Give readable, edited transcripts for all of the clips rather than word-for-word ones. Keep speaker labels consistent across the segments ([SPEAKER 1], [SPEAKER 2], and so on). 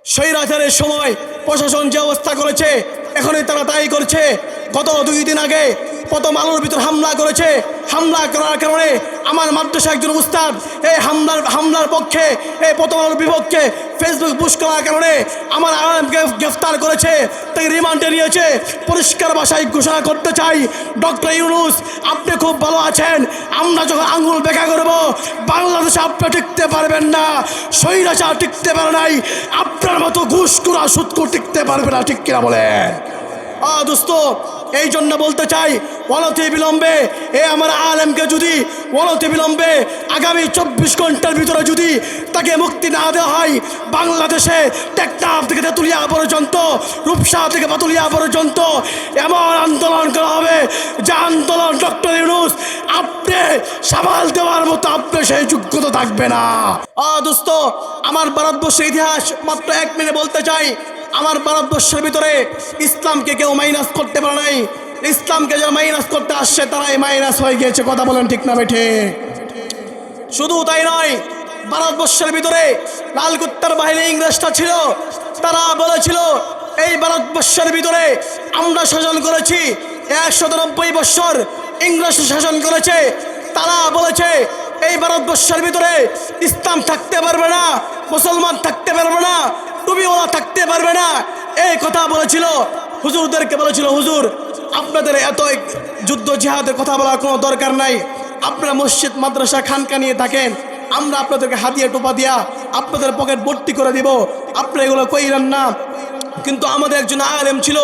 [SPEAKER 1] স্বৈরাচারের সময় প্রশাসন যে অবস্থা করেছে এখনই তারা তাই করছে। গত 2 দিন আগে প্রথম আলোর ভিতর হামলা করেছে। হামলা করার কারণে আমার মাদ্রাসা একজন উস্তাদ এই হামলার পক্ষে, এই প্রথম আলোর বিপক্ষে ফেসবুক পোস্ট করার কারণে আমার আলেমকে গ্রেফতার করেছে, তাকে রিমান্ডে নিয়েছে। পরিষ্কার ভাষায় ঘোষণা করতে চাই, ডক্টর ইউনূস আপনি খুব ভালো আছেন, আমরা যখন আঙ্গুল বেঁকা করব বাংলাদেশে আপনি টিকতে পারবেন না। স্বৈরাচার টিকতে পারে নাই, আপনার মতো ঘুষখোর সুদখোর টিকতে পারবে না, ঠিক কিনা বলেন? দোস্ত, এই জন্য বলতে চাই অনতি বিলম্বে আমার আলেমকে যদি অনতি বিলম্বে আগামী 24 ঘন্টার ভিতরে যদি তাকে মুক্তি না দেওয়া হয়, বাংলাদেশে টেকনাফ থেকে তেঁতুলিয়া পর্যন্ত, রূপসা থেকে পাতুলিয়া পর্যন্ত এমন আন্দোলন করা হবে যে আন্দোলন ডক্টর ইউনূস আপনি সামাল দেওয়ার মতো আপনি সেই যোগ্যতা থাকবে না। দোস্ত, আমার ভারতবর্ষের ইতিহাস মাত্র 1 মিনিট বলতে চাই। আমার ভারতবর্ষের ভিতরে ইসলামকে কেউ মাইনাস করতে পারে নাই। ইসলামকে যারা মাইনাস করতে আসছে তারাই মাইনাস হয়ে গিয়েছে, কথা বলেন ঠিক না বেঠে? শুধু তাই নয়, ভারতবর্ষের ভিতরে লাল কুত্তার বাহিনী ইংরেজটা ছিল, তারা বলেছিল এই ভারতবর্ষের ভিতরে আমরা শাসন করেছি 190 বৎসর, ইংরেজ শাসন করেছে। তারা বলেছে এই ভারতবর্ষের ভিতরে ইসলাম থাকতে পারবে না, মুসলমান থাকতে পারবে না, টুপিওয়ালা থাকতে পারবে না, এই কথা বলেছিল। হুজুরদেরকে বলেছিল, হুজুর আপনাদের এত যুদ্ধ জিহাদের কথা বলার কোনো দরকার নাই, আপনারা মসজিদ মাদ্রাসা খানকা নিয়ে থাকেন, আমরা আপনাদেরকে হাতিয়া টোপা দিয়া আপনাদের পকেট ভর্তি করে দিব, আপনারা এগুলো কইলেন না। কিন্তু আমাদের একজন আলেম ছিল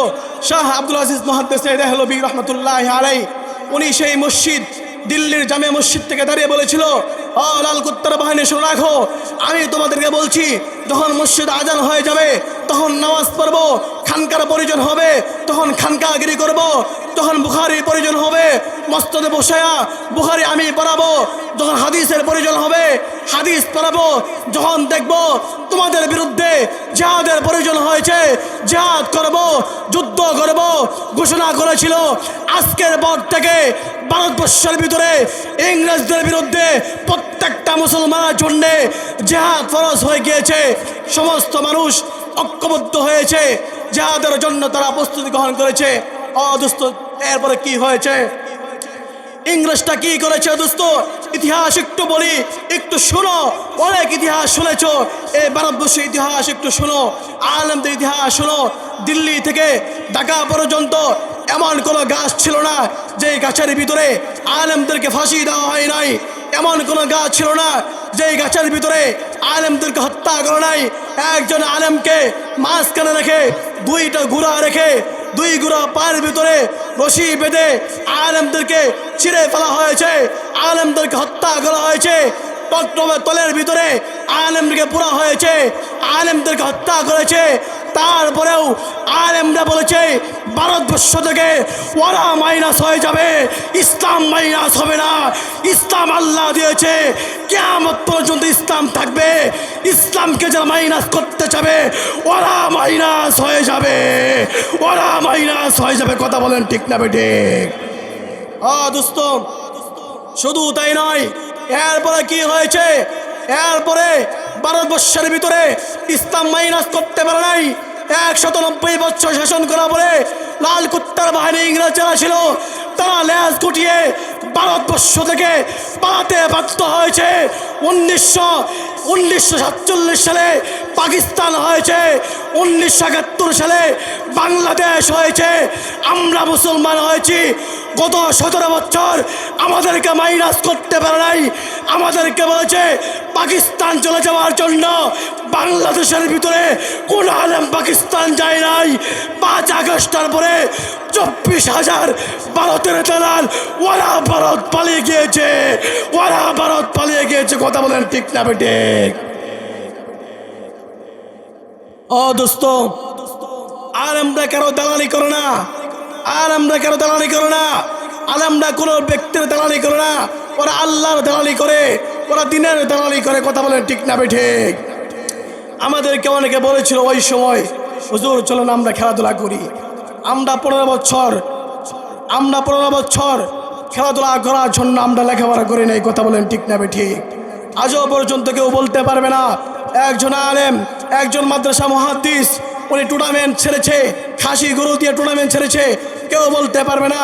[SPEAKER 1] শাহ আব্দুল আজিজ মুহাদ্দিস দেহলভী রহমতুল্লাহ আলাইহি, উনি সেই মসজিদ দিল্লির জামে মসজিদ থেকে দাঁড়িয়ে বলেছিল, লাল কুত্তার বাহিনী শুনে রাখো, আমি তোমাদেরকে বলছি যখন মসজিদ আজান হয়ে যাবে তখন নামাজ পড়ব, খানকার প্রয়োজন হবে তখন খানকাগিরি করব, যখন বুখারির প্রয়োজন হবে মসজিদে বসায়া বুখারি আমি পড়াবো, যখন হাদিসের প্রয়োজন হবে হাদিস পড়াবো, যখন দেখব তোমাদের বিরুদ্ধে জিহাদের প্রয়োজন হয়েছে জিহাদ করব, যুদ্ধ করব ঘোষণা করেছিল। আজকের পর থেকে ভারতবর্ষের ভিতরে ইংরেজদের বিরুদ্ধে প্রত্যেকটা মুসলমানের জন্য জিহাদ ফরজ হয়ে গিয়েছে। সমস্ত মানুষ ঐক্যবদ্ধ হয়েছে, জিহাদের জন্য তারা প্রস্তুতি গ্রহণ করেছে। দোস্ত, এরপরে কি হয়েছে? ইংরেজটা কি করেছে দোস্ত? ইতিহাস একটু বলি, একটু শোনো। অনেক ইতিহাস শুনেছ, এই ভারতবর্ষের ইতিহাস একটু শোনো, আলেমদের ইতিহাস শোনো। দিল্লি থেকে ঢাকা পর্যন্ত এমন কোনো গাছ ছিল না যে গাছের ভিতরে আলেমদেরকে ফাঁসি দেওয়া হয় নাই, এমন কোনো গাছ ছিল না যে গাছের ভিতরে আলেমদেরকে হত্যা করে নাই। একজন আলেমকে মাঝখানে রেখে 2টা ঘোড়া রেখে 2 ঘোড়া পায়ের ভিতরে রশি বেঁধে আলেমদেরকে ছিঁড়ে ফেলা হয়েছে, আলেমদেরকে হত্যা করা হয়েছে। তলের ভিতরে আলেমদেরকে পোড়া হয়েছে, আলেমদেরকে হত্যা করেছে। তারপরেও আলেমরা বলেছে ভারতবর্ষ থেকে ওরা মাইনাস হয়ে যাবে, ইসলাম মাইনাস হবে না। ইসলাম আল্লাহ দিয়েছে, কিয়ামত পর্যন্ত ইসলাম থাকবে। ইসলামকে যারা মাইনাস করতে চাবে ওরা মাইনাস হয়ে যাবে, ওরা মাইনাস হয়ে যাবে, কথা বলেন ঠিক না বেঠিক? দোস্ত, শুধু তাই নয়, এরপরে কি হয়েছে? এরপরে ভারতবর্ষের ভিতরে ইসলাম মাইনাস করতে পারে নাই। 190 বছর শাসন করা পরে লাল কুত্তার বাহিনী ইংরেজ যারা ছিল তারা লেজ গুটিয়ে ভারতবর্ষ থেকে পালাতে বাধ্য হয়েছে। 1947 সালে পাকিস্তান হয়েছে, 1971 সালে বাংলাদেশ হয়েছে, আমরা মুসলমান হয়েছি। গত 17 বছর আমাদেরকে মাইনাস করতে পারে নাই, আমাদেরকে বলেছে পাকিস্তান চলে যাওয়ার জন্য। বাংলাদেশের ভিতরে কোন আলেম পাকিস্তান যায় নাই। 5 আগস্টের পরে 24,000 ভারতের দালাল ওরা ভারত পালিয়ে গিয়েছে, ওরা ভারত পালিয়ে গিয়েছে, কথা বলেন ঠিক না বেঠিক? দোস্ত, আলেমরা কেন দালালি করে না? আলেমরা কেন দালালি করে না? আলেমরা কোনো ব্যক্তির দালালি করে না, ওরা আল্লাহর দালালি করে, ওরা দিনের দালালি করে, কথা বলেন ঠিক না বেঠিক? আমাদেরকে অনেকে বলেছিল ওই সময়, হুজুর চলুন আমরা খেলাধুলা করি। আমরা 15 বছর খেলাধুলা করার জন্য আমরা লেখাপড়া করি নাই, কথা বলেন ঠিক না বেঠিক? আজও পর্যন্ত কেউ বলতে পারবে না একজন আলেম, একজন মাদ্রাসা মুহাদ্দিস, উনি টুর্নামেন্ট ছেড়েছে, খাসি গরু দিয়ে টুর্নামেন্ট ছেড়েছে, কেউ বলতে পারবে না।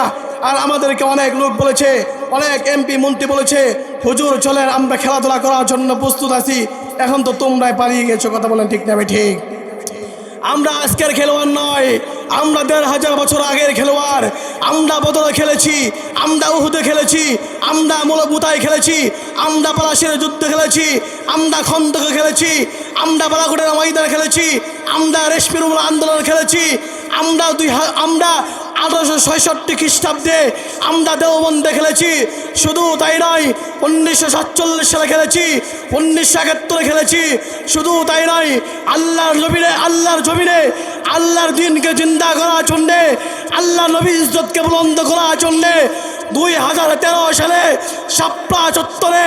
[SPEAKER 1] আর আমাদেরকে অনেক লোক বলেছে, অনেক এমপি মন্ত্রী বলেছে, হুজুর চলেন আমরা খেলাধুলা করার জন্য প্রস্তুত আছি। এখন তো তোমরাই পালিয়ে গেছো, কথা বলেন ঠিক না ঠিক? আমরা আজকের খেলোয়াড় নয়, আমরা ১,৫০০ বছর আগের খেলোয়াড়। আমরা বদলে খেলেছি, আমরা উহুদে খেলেছি, আমরা মুতায় খেলেছি, আমরা পলাশির যুদ্ধে খেলেছি, আমরা খন্দকে খেলেছি, আমরা বালাকোটের ময়দানে খেলেছি, আমরা রেশমির আন্দোলন খেলেছি, আমরা ১৮৬৬ খ্রিস্টাব্দে আমরা দেওবন্দে খেলেছি। শুধু তাই নয়, ১৯৪৭ সালে খেলেছি, ১৯৭১ খেলেছি। শুধু তাই নয়, আল্লাহর জমিনে আল্লাহর দিনকে জিন্দা করার জন্যে, আল্লাহ নবীর ইজ্জতকে বুলন্দ করার জন্যে ২০১৩ সালে শাপলা চত্বরে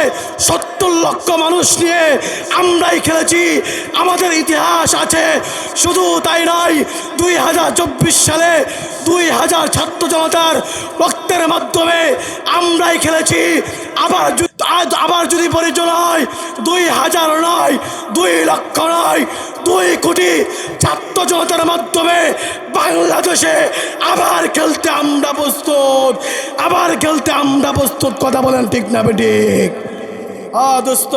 [SPEAKER 1] ৭০ লক্ষ মানুষ নিয়ে আমরাই খেলেছি। আমাদের ইতিহাস আছে। শুধু তাই নয়, ২০২৪ সালে ২,০০০ ছাত্র জনতার রক্তের মাধ্যমে আমরাই খেলেছি। আবার যদি পরিচয় হয়, ২,০০০ নয়, ২ লক্ষ নয়, ২ কোটি ছাত্র জনতার মাধ্যমে বাংলাদেশে আবার খেলতে আমরা প্রস্তুত, আবার খেলতে আমরা প্রস্তুত। কথা বলেন ঠিক না ঠিক? দোস্ত,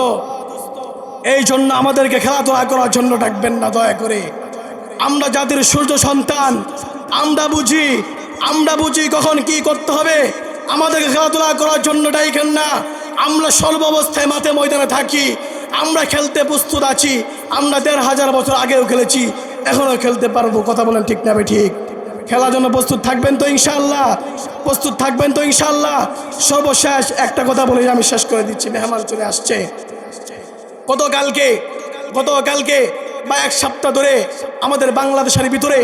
[SPEAKER 1] এই জন্য আমাদেরকে খেলাধুলা করার জন্য ডাকবেন না দয়া করে। আমরা জাতির সূর্য সন্তান, আমরা বুঝি কখন কি করতে হবে। আমাদেরকে খেলাধুলা করার জন্য ডাইকেন না। আমরা সর্বাবস্থায় মাঠে ময়দানে থাকি, আমরা খেলতে প্রস্তুত আছি। আমরা ১,৫০০ বছর আগেও খেলেছি, এখনও খেলতে পারবো। কথা বলেন ঠিক না ঠিক? খেলার জন্য প্রস্তুত থাকবেন তো ইনশাআল্লাহ? প্রস্তুত থাকবেন তো ইনশাআল্লাহ? সর্বশেষ একটা কথা বলে আমি শেষ করে দিচ্ছি, মেহমান চলে আসছে। গতকালকে বা ১ সপ্তাহ ধরে আমাদের বাংলাদেশের ভিতরে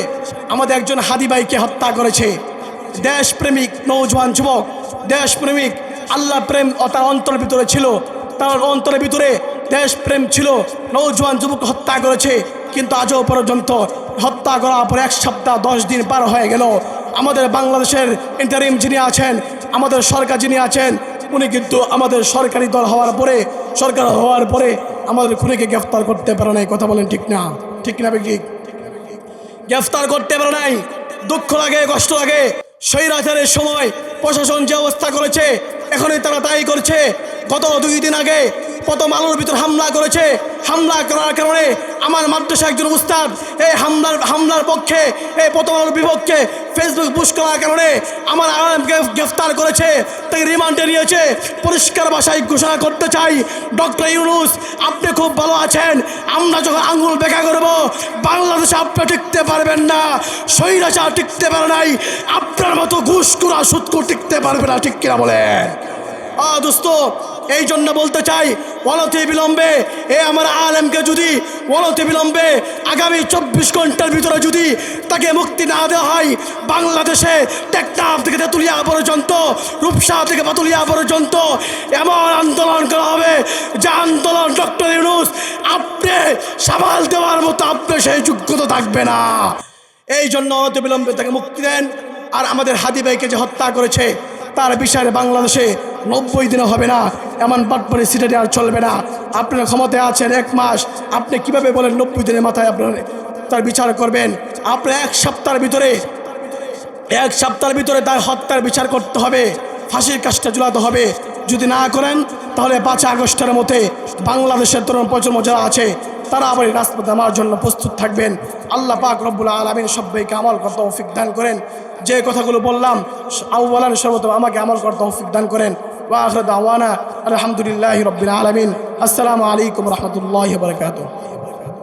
[SPEAKER 1] আমাদের একজন হাদি ভাইকে হত্যা করেছে। দেশপ্রেমিক নৌজওয়ান যুবক, দেশপ্রেমিক, আল্লাহ প্রেম তার অন্তরের ভিতরে ছিল, তার অন্তরের ভিতরে দেশপ্রেম ছিল। নৌজওয়ান যুবক হত্যা করেছে, কিন্তু আজও পর্যন্ত হত্যা করার পর 1 সপ্তাহ 10 দিন পার হয়ে গেল। আমাদের বাংলাদেশের ইন্টারিম যিনি আছেন, আমাদের সরকার যিনি আছেন, উনি কিন্তু আমাদের সরকারি দল হওয়ার পরে আমাদের খুনিকে গ্রেফতার করতে পারে নাই। কথা বলেন ঠিক না ঠিক? গ্রেফতার করতে পারে নাই। দুঃখ লাগে, কষ্ট লাগে। স্বৈরাচারের সময় প্রশাসন যে অবস্থা করেছে, এখনই তারা তাই করছে। গত 2 দিন আগে প্রথম আলোর ভিতর হামলা করেছে। হামলা করার কারণে আমার মাদ্রাসা একজন উস্তাদ এই হামলার পক্ষে, এই প্রথম আলোর বিপক্ষে ফেসবুক পোস্ট করার কারণে আমার আলেমকে গ্রেফতার করেছে, তাকে রিমান্ডে নিয়েছে। পরিষ্কার ভাষায় ঘোষণা করতে চাই, ডক্টর ইউনূস আপনি খুব ভালো আছেন। আমরা যখন আঙুল বেঁকা করব, বাংলাদেশে আপনি টিকতে পারবেন না। স্বৈরাচার টিকতে পারে নাই, আপনার মতো ঘুষখোর সুদখোর টিকতে পারবে না। ঠিক কিনা বলেন? দোস্ত, এই জন্য বলতে চাই, অনতি বিলম্বে আমার আলেমকে যদি অনতি বিলম্বে আগামী 24 ঘন্টার ভিতরে যদি তাকে মুক্তি না দেওয়া হয়, বাংলাদেশে টেকনাফ থেকে তেঁতুলিয়া পর্যন্ত, রূপসা থেকে পাতুলিয়া পর্যন্ত এমন আন্দোলন করা হবে যে আন্দোলন ডক্টর ইউনূস আপনি সামাল দেওয়ার মতো আপনার সেই যোগ্যতা থাকবে না। এই জন্য অনতি বিলম্বে তাকে মুক্তি দেন। আর আমাদের হাদি ভাইকে যে হত্যা করেছে, তার বিচারে বাংলাদেশে 90 দিনও হবে না। এমন পাটপাড়ি সিটারি আর চলবে না। আপনার ক্ষমতায় আছেন 1 মাস, আপনি কিভাবে বলেন 90 দিনের মাথায় আপনার তার বিচার করবেন? আপনি 1 সপ্তাহের ভিতরে তার হত্যার বিচার করতে হবে, ফাঁসির কাজটা ঝুলাতে হবে। যদি না করেন তাহলে 5 আগস্টের মধ্যে বাংলাদেশের তরুণ প্রজন্ম যারা আছে তারা আবার এই রাজপথে আমার জন্য প্রস্তুত থাকবেন। আল্লাহ পাক রব্বুল আলামিন সবাইকে আমল করতে তৌফিক দান করেন। যে কথাগুলো বললাম আউয়ালান সর্বপ্রথম আমাকে আমল করতে তৌফিক দান করেন। ওয়া আখিরু দাওয়ানা আলহামদুলিল্লাহি রাব্বিল আলামিন। আসসালামু আলাইকুম ওয়া রাহমাতুল্লাহি ওয়া বারাকাতুহু।